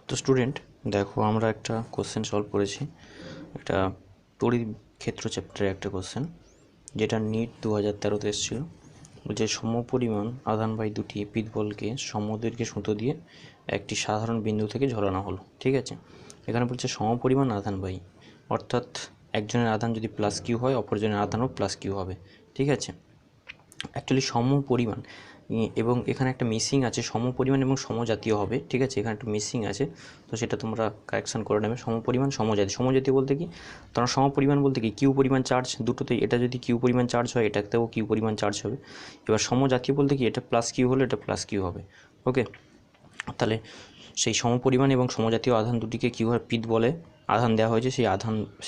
তো স্টুডেন্ট দেখো আমরা একটা কোশ্চেন সলভ করেছি, একটা তড়িৎ ক্ষেত্র চ্যাপ্টারে একটা কোশ্চেন, যেটা নিট 2013-তে এসেছিলো। যে সমপরিমাণ আধানবাহী দুটি এপিদ বলকে সমদৈর্ঘ্যে সুতো দিয়ে একটি সাধারণ বিন্দু থেকে ঝোলানো হলো। ঠিক আছে, এখানে বলছে সমপরিমাণ আধানবাহী, অর্থাৎ একজনের আধান যদি প্লাস কিউ হয় অপরজনের আধানও প্লাস কিউ হবে। ঠিক আছে, অ্যাকচুয়ালি সমপরিমাণ এবং এখানে একটা মিসিং আছে, সমপরিমাণ এবং সমজাতীয় হবে। ঠিক আছে, এখানে একটা মিসিং আছে, তো সেটা তোমরা কারেকশান করে নেবে। সমপরিমাণ সমজাতীয়, সমজাতীয় বলতে কি, তোমরা সমপরিমাণ বলতে কি কিউ পরিমাণ চার্জ দুটোতেই, এটা যদি কিউ পরিমাণ চার্জ হয় এটাতেও কিউ পরিমাণ চার্জ হবে। এবার সমজাতীয় বলতে কি, এটা প্লাস কিউ হলে এটা প্লাস কিউ হবে। ওকে, তাহলে সেই সমপরিমাণ এবং সমজাতীয় আধান দুটিকে কীভাবে পিত বলে আধান দেওয়া হয়েছে,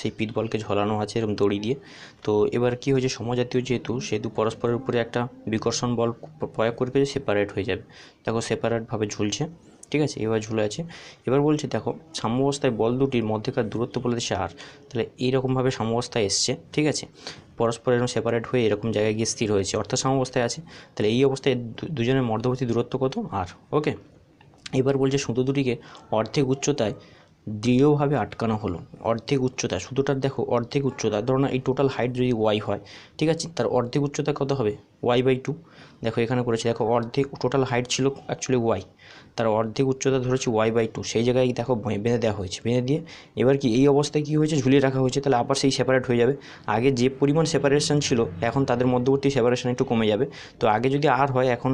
সেই পিত বলকে ঝোলানো আছে এরকম দড়ি দিয়ে। তো এবার কী হয়েছে, সমজাতীয় যেহেতু পরস্পরের উপরে একটা বিকর্ষণ বল প্রয়োগ করে সেপারেট হয়ে যাবে। দেখো সেপারেটভাবে ঝুলছে। ঠিক আছে, এবার ঝুলে আছে। এবার বলছে দেখো সাম্যাবস্থায় বল দুটির মধ্যেকার দূরত্ব বলেছে আর, তাহলে এইরকমভাবে সাম্যাবস্থায় এসছে। ঠিক আছে, পরস্পর এরকম সেপারেট হয়ে এরকম জায়গায় গিয়ে স্থির হয়েছে, অর্থাৎ সাম্যাবস্থায় আছে। তাহলে এই অবস্থায় দুজনের মধ্যবর্তী দূরত্ব কত, আর। ওকে, এবার বলছে সুতো দুটিকে অর্ধেক উচ্চতায় দৃঢ়ভাবে আটকানো হলো। অর্ধেক উচ্চতা, সুতোটার দেখো অর্ধেক উচ্চতা, ধরো না এই টোটাল হাইট যদি ওয়াই হয়, ঠিক আছে, তার অর্ধেক উচ্চতা কত হবে, y/2। দেখো এখানে করেছি, দেখো অর্ধেক টোটাল হাইট ছিল অ্যাকচুয়ালি ওয়াই, তার অর্ধেক উচ্চতা ধরেছি y/2, সেই জায়গায় দেখো বেঁধে দেওয়া হয়েছে। বেঁধে দিয়ে এবার কি এই অবস্থায় কী হয়েছে, ঝুলিয়ে রাখা হয়েছে। তাহলে আবার সেই সেপারেট হয়ে যাবে। আগে যে পরিমাণ সেপারেশন ছিল এখন তাদের মধ্যবর্তী সেপারেশন একটু কমে যাবে। তো আগে যদি আর হয়, এখন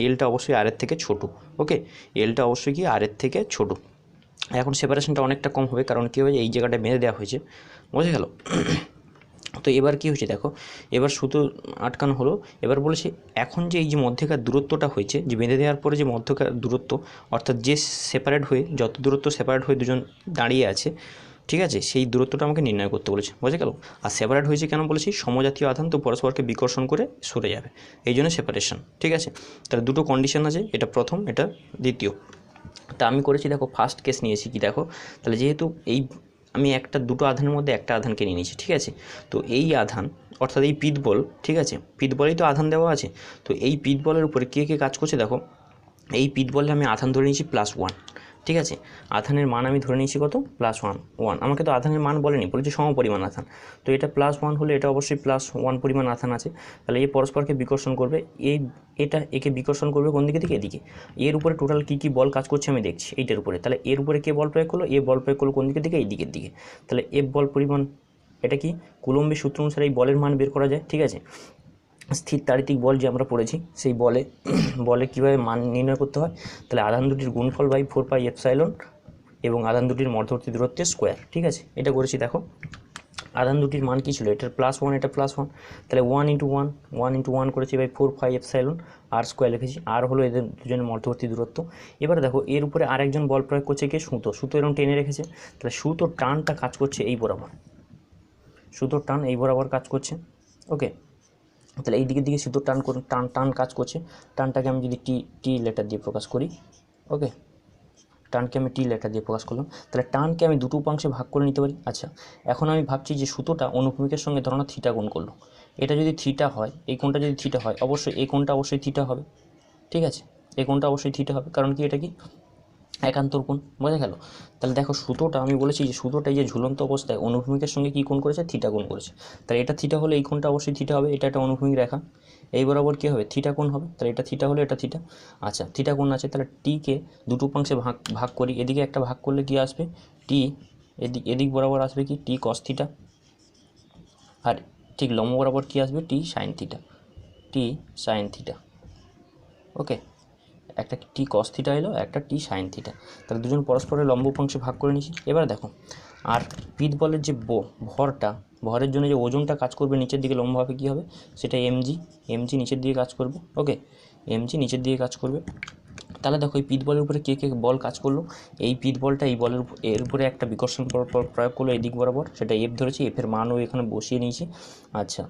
এলটা অবশ্যই আরের থেকে ছোটো। ওকে, এলটা অবশ্যই কি আরের থেকে ছোটো। এখন সেপারেশনটা অনেকটা কম হবে, কারণ কী হয়েছে এই জায়গাটা বেঁধে দেওয়া হয়েছে। বোঝা গেল? তো এবার কী হয়েছে দেখো, এবার সুতো আটকানো হলো। এবার বলেছে এখন যে এই যে মধ্যেকার দূরত্বটা হয়েছে, যে বেঁধে দেওয়ার পরে যে মধ্যকার দূরত্ব, অর্থাৎ যে সেপারেট হয়ে যত দূরত্ব সেপারেট হয়ে দুজন দাঁড়িয়ে আছে, ঠিক আছে, সেই দূরত্বটা আমাকে নির্ণয় করতে বলেছে। বোঝা গেল? আর সেপারেট হয়েছে কেন বলেছি, সমজাতীয় আধান তো পরস্পরকে বিকর্ষণ করে সরে যাবে, এই জন্য সেপারেশন। ঠিক আছে, তাহলে দুটো কন্ডিশন আছে, এটা প্রথম, এটা দ্বিতীয়। তা আমি করেছি দেখো ফার্স্ট কেস নিয়েছি কি দেখো, তাহলে যেহেতু আমি দুটো আধানের মধ্যে একটা আধানকে নিয়ে নিয়েছি। ঠিক আছে, তো এই আধান অর্থাৎ এই পিত বল, ঠিক আছে, পিত বলেই তো আধান দেওয়া আছে। তো এই পিত বলের উপরে কে কে কাজ করছে দেখো, এই পিত বলে আমি আধান ধরে নিয়েছি +1। ঠিক আছে, আধানের মান আমি ধরে নিয়েছি কত, +1। আমাকে তো আধানের মান বলেনি, বলেছে সমপরিমাণ আধান। তো এটা +1 হলে এটা অবশ্যই +1 পরিমাণ আধান আছে। তাহলে এই পরস্পরকে বিকর্ষণ করবে, একে বিকর্ষণ করবে কোন দিকে থেকে, এদিকে। এর উপরে টোটাল কী বল কাজ করছে আমি দেখছি এইটার উপরে। তাহলে এর উপরে কে বল প্রয়োগ করলো, বল প্রয়োগ করলো কোন দিকে থেকে, এই দিকের দিকে। তাহলে এফ বল পরিমাণ, এটা কি কুলম্বের সূত্র অনুসারে এই বলের মান বের করা যায়। ঠিক আছে, স্থির তাড়িতিক বল যে আমরা পড়েছি, সেই বলে কীভাবে মান নির্ণয় করতে হয়, তাহলে আধান দুটির গুণফল বাই 4πε এবং আধান দুটির মধ্যবর্তী দূরত্বের স্কোয়ার। ঠিক আছে, এটা করেছি। দেখো আধান দুটির মান কী ছিল, এটার +1, এটা +1, তাহলে 1 করেছি বাই 4πε আর স্কোয়ার লিখেছি। আর হলো এদের দুজনের মধ্যবর্তী দূরত্ব। এবার দেখো এর উপরে আরেকজন বল প্রয়োগ করছে, কে, সুতো এরকম টেনে রেখেছে। তাহলে সুতোর টানটা কাজ করছে এই বরাবর, সুতোর টান এই বরাবর কাজ করছে। ওকে, তাহলে এই দিকে সুতোর টান কাজ করছে। টানটাকে আমি যদি টি লেটার দিয়ে প্রকাশ করি, ওকে, টানকে আমি টি লেটার দিয়ে প্রকাশ করলাম। তাহলে টানকে আমি দুটো উপাংশে ভাগ করে নিতে পারি। আচ্ছা, এখন আমি ভাবছি যে সুতোটা অনুভূমিকের সঙ্গে ধরো থিটা কোণ করলো। এটা যদি থিটা হয়, এই কোণটা যদি থিটা হয়, অবশ্যই এই কোণটা অবশ্যই থিটা হবে। ঠিক আছে, এই কোণটা অবশ্যই থিটা হবে, কারণ কি এটা কি একান্তর কোণ। বোঝা গেল? তাহলে দেখো সুতোটা আমি বলেছি যে সুতোটা এই যে ঝুলন্ত অবস্থায় অনুভূমিকের সঙ্গে কী কোণ করেছে, থিটা কোণ করেছে। তাহলে এটা থিটা হলে এই কোণটা অবশ্যই থিটা হবে, এটা একটা অনুভূমিক রেখা, এই বরাবর কী হবে, থিটা কোণ হবে। তাহলে এটা থিটা হলে এটা থিটা। আচ্ছা, থিটা কোণ আছে, তাহলে টিকে দুটো উপাংশে ভাগ করি। এদিকে একটা ভাগ করলে কী আসবে, টি এদিক বরাবর আসবে কি, টি কস থিটা, আর ঠিক লম্ব বরাবর কী আসবে, টি সাইন থিটা। ওকে, একটা টি কস থিটা এলো, একটা টি সাইন থিটা। তাহলে দুজন পরস্পরের লম্ব উপাংশে ভাগ করে নিয়েছি। এবার দেখো আর পিত বলের যে ভরের জন্য যে ওজনটা কাজ করবে নিচের দিকে লম্বভাবে কী হবে, সেটা এমজি নিচের দিকে কাজ করবে। ওকে, এমজি নিচের দিকে কাজ করবে। তাহলে দেখো এই পিত বলের উপরে কে বল কাজ করলো, এই পিত বলটা এই বলের এর উপরে একটা বিকর্ষণ প্রয়োগ করলো এই দিক বরাবর, সেটা এফ ধরেছি, এফের মানও এখানে বসিয়ে নিয়েছি। আচ্ছা,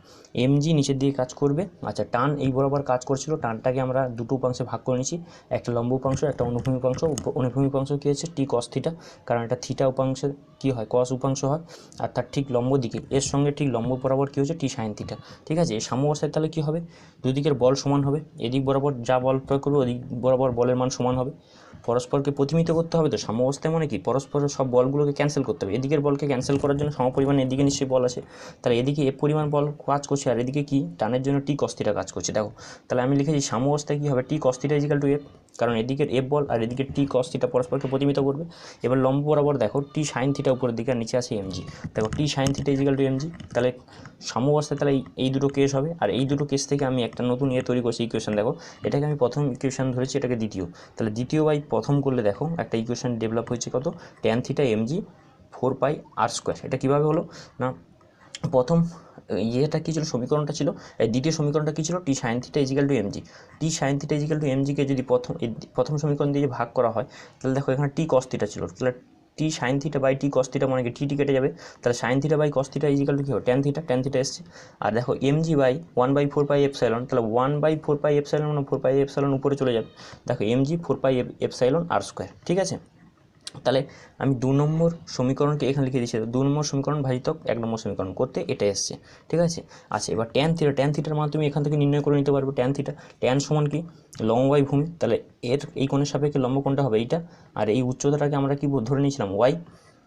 এমজি নিচের দিকে কাজ করবে। আচ্ছা, টান এই বরাবর কাজ করছিল, টানটাকে আমরা দুটো উপাংশে ভাগ করে নিয়েছি, একটা লম্ব উপাংশ, একটা অনুভূমিক উপাংশ। অনুভূমিক উপাংশ কী হচ্ছে, টি কস থিটা, কারণ এটা থিটা উপাংশের কী হয়, কস উপাংশ হয়। আর তার ঠিক লম্ব দিকে এর সঙ্গে ঠিক লম্ব বরাবর কী হচ্ছে, টি সাইন থিটা। ঠিক আছে, এই সাম্যাবস্থায় তাহলে কী হবে, দুদিকের বল সমান হবে, এদিক বরাবর যা বল প্রয়োগ করবে ওদিক বরাবর বলের মান সমান হবে। পরস্পরকে প্রতিমিত করতে হবে। তো সাম্যাবস্থায় মানে কি, পরস্পরের সব বলগুলোকে ক্যান্সেল করতে হবে। এদিকের বলকে ক্যান্সেল করার জন্য সমপরিমাণ এদিকে নিশ্চয়ই বল আছে, তাহলে এদিকে এফ পরিমাণ বল কাজ করছে, আর এদিকে কি টানের জন্য টি কস থিটা কাজ করছে। দেখো তাহলে আমি লিখেছি সাম্যাবস্থায় কী হবে, T cos theta equal to F, কারণ এদিকের এফ বল আর এদিকে টি কস থিটা পরস্পরকে প্রতিমিত করবে। এবার লম্ব বরাবর দেখো টি সাইন থিটা উপরের দিকে আর নিচে আছে এমজি, দেখো T sin theta equal to MG. তাহলে সাম্যাবস্থায় তাহলে এই দুটো কেস হবে, আর এই দুটো কেস থেকে আমি একটা নতুন তৈরি করছি ইকুয়েশন। দেখো এটাকে আমি প্রথম ইকুয়েশন ধরেছি, এটাকে দ্বিতীয়, তাহলে দ্বিতীয় বাই প্রথম করলে দেখো একটা ইকুয়েশন ডেভেলপ হয়েছে কত, ট্যান থিটা এমজি 4πr²। এটা কীভাবে হলো না, প্রথম ইয়েটা কী ছিল, সমীকরণটা ছিল, এই দ্বিতীয় সমীকরণটা কী ছিল, T sin theta equal to MG. T sin theta equal to এমজিকে যদি প্রথম সমীকরণ দিয়ে ভাগ করা হয়, তাহলে দেখো এখানে টি কস থিটা ছিল, তাহলে T sin theta by T cos theta মানে কি টি কেটে যাবে, তাহলে sin theta by cos theta equal to কী হবে, ট্যান থিটা এসছে। আর দেখো এমজি বাই 1/4πε, তাহলে 1/4πε মানে 4πε উপরে চলে যাবে, দেখো এমজি 4πεr², ঠিক আছে। তাহলে আমি 2 নম্বর সমীকরণকে এখানে লিখে দিচ্ছি, 2 নম্বর সমীকরণ ভাজিতক 1 নম্বর সমীকরণ করতে এটা এসছে, ঠিক আছে। আচ্ছা এবার ট্যান থিটার মান তুমি এখান থেকে নির্ণয় করে নিতে পারবে। ট্যান সমান কি, লম্ব বাই ভূমি, তাহলে এর এই কোণের সাপেক্ষে লম্ব কোণটা হবে এইটা, আর এই উচ্চতাটাকে আমরা কি ধরে নিয়েছিলাম ওয়াই,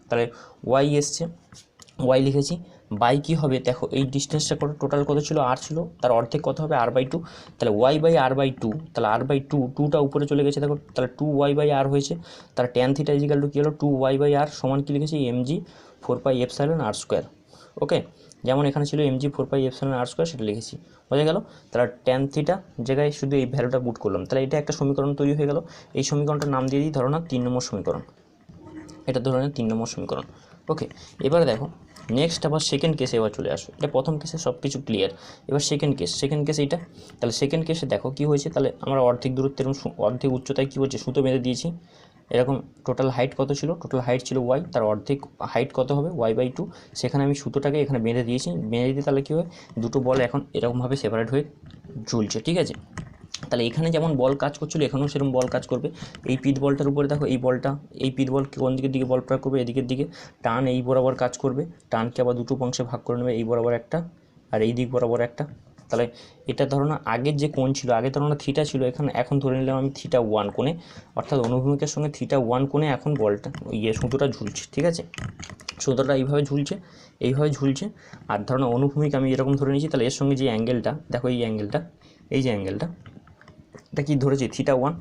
তাহলে ওয়াই এসছে, ওয়াই লিখেছি। বাই কী হবে, দেখো এই ডিস্টেন্সটা কত, টোটাল কত ছিল, আর ছিল, তার অর্ধেক কত হবে r/2, তাহলে ওয়াই বাই r/2, তাহলে r/2টা উপরে চলে গেছে, দেখো তাহলে 2y/r হয়েছে, তাহলে ট্যান থিটা ইজিক্যাল টু কী হলো, 2y/r সমান কি লিখেছি, mg 4πεr²। ওকে, যেমন এখানে ছিল mg 4πεr², সেটা লিখেছি, বোঝা গেল। তাহলে ট্যান থিটা জায়গায় শুধু এই ভ্যালুটা পুট করলাম, তাহলে এটা একটা সমীকরণ তৈরি হয়ে গেল। এই সমীকরণটার নাম দিয়ে দিই ধরো না 3 নম্বর সমীকরণ, এটা ধরো না 3 নম্বর সমীকরণ। ওকে, এবার দেখো নেক্সট আবার সেকেন্ড কেসে এবার চলে আসো, এটা প্রথম কেসে সব কিছু ক্লিয়ার, এবার সেকেন্ড কেস এইটা। তাহলে সেকেন্ড কেসে দেখো কী হয়েছে, তাহলে আমরা অর্ধেক দূরত্বের অর্ধেক উচ্চতায় কী হচ্ছে, সুতো বেঁধে দিয়েছি। এরকম টোটাল হাইট কত ছিল, টোটাল হাইট ছিল ওয়াই, তার অর্ধেক হাইট কত হবে, y/2, সেখানে আমি সুতোটাকে এখানে বেঁধে দিয়েছি, বেঁধে দিয়ে তাহলে কী হয়, দুটো বল এখন এরকমভাবে সেপারেট হয়ে ঝুলছে, ঠিক আছে। তাহলে এখানে যেমন বল কাজ করছিল, এখানেও সেরকম বল কাজ করবে। এই পিত বলটার উপরে দেখো এই বলটা, এই পিত বল কোন দিকের দিকে বল প্রয়োগ করবে, এদিকের দিকে, টান এই বরাবর কাজ করবে, টানকে আবার দুটো অংশে ভাগ করে নেবে, এই বরাবর একটা আর এই দিক বরাবর একটা। তাহলে এটা ধরো না আগের যে কোণ ছিল, আগে ধরো না থিটা ছিল, এখানে এখন ধরে নিলাম আমি θ1 কোণে, অর্থাৎ অনুভূমিকের সঙ্গে θ1 কোণে এখন বলটা সুতোটা ঝুলছে, ঠিক আছে। সুতোটা এইভাবে ঝুলছে, আর ধরো না অনুভূমিক আমি এরকম ধরে নিয়েছি, তাহলে এর সঙ্গে যে অ্যাঙ্গেলটা দেখো, এই যে অ্যাঙ্গেলটা এটা কি ধরেছি, θ1,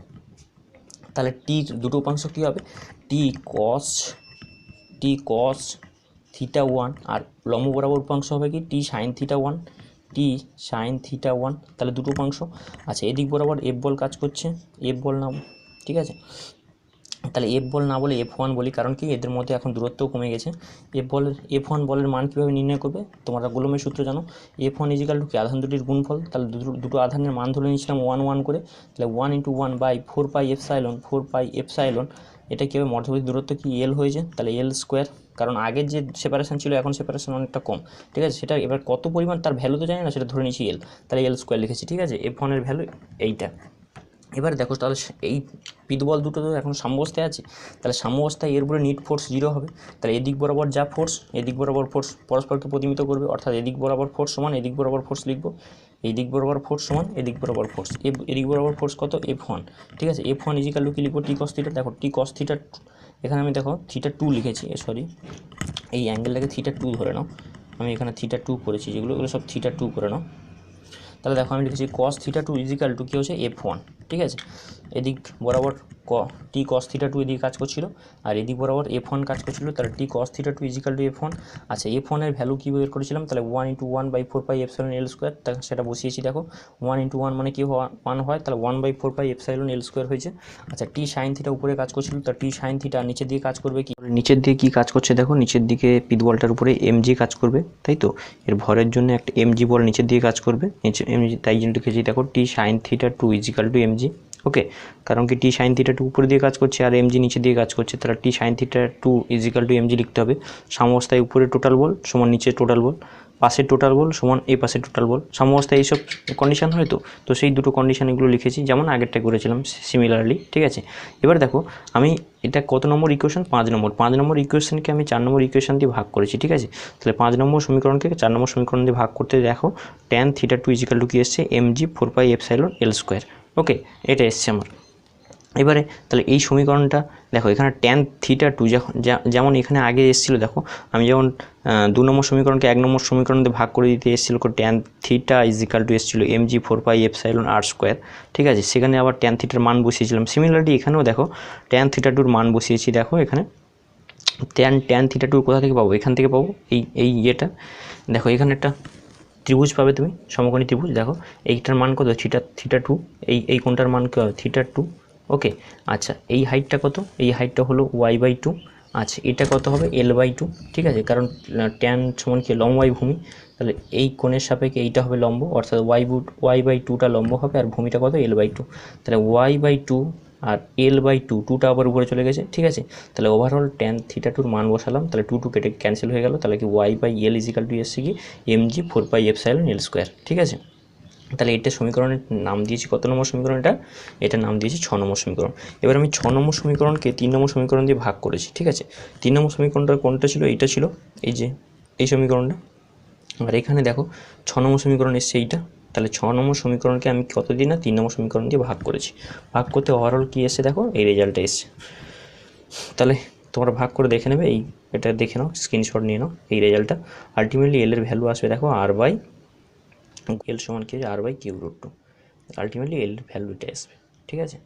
তাহলে টির দুটো উপাংশ কী হবে, টি কস θ1, আর লম্ব বরাবর উপাংশ হবে কি টি সাইন θ1, তাহলে দুটো উপাংশ। আচ্ছা এদিক বরাবর এফ বল কাজ করছে, এফ বল নাম, ঠিক আছে। তাহলে এফ বল না বলে F1 বলি, কারণ কি এদের মধ্যে এখন দূরত্বও কমে গেছে। F1 বলের মান কীভাবে নির্ণয় করবে, তোমরা কুলম্বের সূত্র জানো, F1 ইজিক্যাল টু কি, আধান দুটির গুণফল, তাহলে দুটো আধানের মান ধরে নিয়েছিলাম 1 করে, তাহলে 1 × 1/4πε, এটা কী হবে, মধ্যবর্তী দূরত্ব কি এল হয়েছে, তাহলে L², কারণ আগের যে সেপারেশন ছিল এখন সেপারেশন অনেকটা কম, ঠিক আছে। সেটা এবার কত পরিমাণ তার ভ্যালু তো জানি না, সেটা ধরে নিয়েছি এল, তাহলে L² লিখেছি, ঠিক আছে। F1 এর ভ্যালু এইটা। এবার দেখো তাহলে এই পিতবল দুটো তো এখন সাম্যাবস্থায় আছে, তাহলে সাম্যাবস্থায় এর উপরে নিট ফোর্স 0 হবে, তাহলে এদিক বরাবর যা ফোর্স এদিক বরাবর ফোর্স পরস্পরকে প্রতিমিত করবে, অর্থাৎ এদিক বরাবর ফোর্স সমান এদিক বরাবর ফোর্স লিখবো, এই দিক বরাবর ফোর্স সমান এদিক বরাবর ফোর্স, এদিক বরাবর ফোর্স কত, F1, ঠিক আছে। F1 ইজিক্যাল টু কি লিখবো, টি কস থিটা, দেখো টি কস থিটা, এখানে আমি দেখো θ2 লিখেছি, সরি এই অ্যাঙ্গেলটাকে θ2 ধরে নাও, আমি এখানে θ2 করেছি, এগুলো সব θ2 করে নাও। তাহলে দেখো আমি লিখেছি cos θ2 ইজিক্যাল টু কী হচ্ছে, F1, ঠিক আছে। এদিক বরাবর টি cos θ2 এদিকে কাজ করছিল, আর এদিক বরাবর F1 কাজ করছিল, তাহলে টি cos θ2 ইজিক্যাল টু F1। আচ্ছা F1 এর ভ্যালু কী বের করেছিলাম, তাহলে 1 × 1/4πεl², সেটা বসিয়েছি, দেখো 1 × 1 মানে কি 1 হয়, তাহলে 1/4πεl² হয়েছে। আচ্ছা টি সাইন থিটা উপরে কাজ করছিল, তাহলে টি সাইন থিটা নিচের দিকে কাজ করবে কি, নিচের দিকে কি কাজ করছে, দেখো নিচের দিকে পিতবলটার উপরে mg কাজ করবে, তাই তো, এর ভরের জন্য একটা mg বল নিচের দিকে কাজ করবে, নিচে mg, তাই জন্য লিখেছি দেখো T sign θ2 is equal two mg। ওকে, কারণ কি টি সাইন θ2 উপরে দিয়ে কাজ করছে আর mg নিচে দিয়ে কাজ করছে, তাহলে T sign θ2 is equal two mg লিখতে হবে। সাম্যাবস্থায় উপরে টোটাল বল সমান নিচে টোটাল বল, পাশের টোটাল বল সমান এই পাশের টোটাল বল, সাম্যাবস্থায় এইসব কন্ডিশন হয়, তো সেই দুটো কন্ডিশন এগুলো লিখেছি, যেমন আগেরটা করেছিলাম সিমিলারলি, ঠিক আছে। এবার দেখো আমি এটা কত নম্বর ইকুয়েশন, 5 নম্বর ইকুয়েশনকে আমি 4 নম্বর ইকুয়েশন দিয়ে ভাগ করেছি, ঠিক আছে। তাহলে 5 নম্বর সমীকরণকে 4 নম্বর সমীকরণ দিয়ে ভাগ করতে দেখো tan θ2 ইজিক্যাল টু কি এসছে, mg 4πεl²। ওকে, এটা এসছে আমার। এবারে তাহলে এই সমীকরণটা দেখো, এখানে ট্যান থিটা টু যেমন এখানে আগে এসেছিলো, দেখো আমি যেমন 2 নম্বর সমীকরণকে 1 নম্বর সমীকরণ দিয়ে ভাগ করে দিতে এসেছিলো, tan theta is equal to এসেছিলো mg4πε r², ঠিক আছে। সেখানে আবার ট্যান থিটার মান বসিয়েছিলাম। সিমিলারলি এখানেও দেখো ট্যান থিটা টুর মান বসিয়েছি। দেখো এখানে ট্যান থিটা টুর কোথা থেকে পাবো, এখান থেকে পাবো, এই ইয়েটা দেখো, এখানে একটা ত্রিভুজ পাবে তুমি, সমকোণী ত্রিভুজ। দেখো এইটার মান কত, থিটা টু, এই কোণটার মান কত, থিটা টু, ওকে। আচ্ছা এই হাইটটা কত, এই হাইটটা হলো y/2। আচ্ছা এটা কত হবে, l/2, ঠিক আছে, কারণ ট্যান সমান কি, লম্বাই ভূমি, তাহলে এই কোণের সাপেক্ষে এইটা হবে লম্ব, অর্থাৎ y/2টা লম্ব হবে, আর ভূমিটা কত, l/2, তাহলে y/2 আর l/2, 2টা আবার উপরে চলে গেছে, ঠিক আছে। তাহলে ওভারঅল ট্যান থিটা টুর মান বসালাম, তাহলে 2 কেটে ক্যান্সেল হয়ে গেল, তাহলে কি y/l ইজিক্যাল টু এসছে কি mg4πε/l², ঠিক আছে। তাহলে এটা সমীকরণের নাম দিয়েছি কত নম্বর সমীকরণ, এটা নাম দিয়েছি 6 নম্বর সমীকরণ। এবার আমি 6 নম্বর সমীকরণকে 3 নম্বর সমীকরণ দিয়ে ভাগ করেছি, ঠিক আছে। 3 নম্বর সমীকরণটা কোনটা ছিল, এইটা ছিল, এই যে এই সমীকরণটা। আর এখানে দেখো 6 নম্বর সমীকরণ এসছে এইটা। তাহলে 6 নম্বর সমীকরণকে আমি কত দিই না, 3 নম্বর সমীকরণ দিয়ে ভাগ করেছি। ভাগ করতে ওভারঅল কী এসে, দেখো এই রেজাল্টটা এসছে। তাহলে তোমরা ভাগ করে দেখে নেবে, এটা দেখে নাও, স্ক্রিনশট নিয়ে নাও এই রেজাল্টটা। আলটিমেটলি এল এর ভ্যালু আসবে দেখো এল সমান কি, r/কিউব √2। আলটিমেটলি এল ভ্যালুটা আসবে, ঠিক আছে।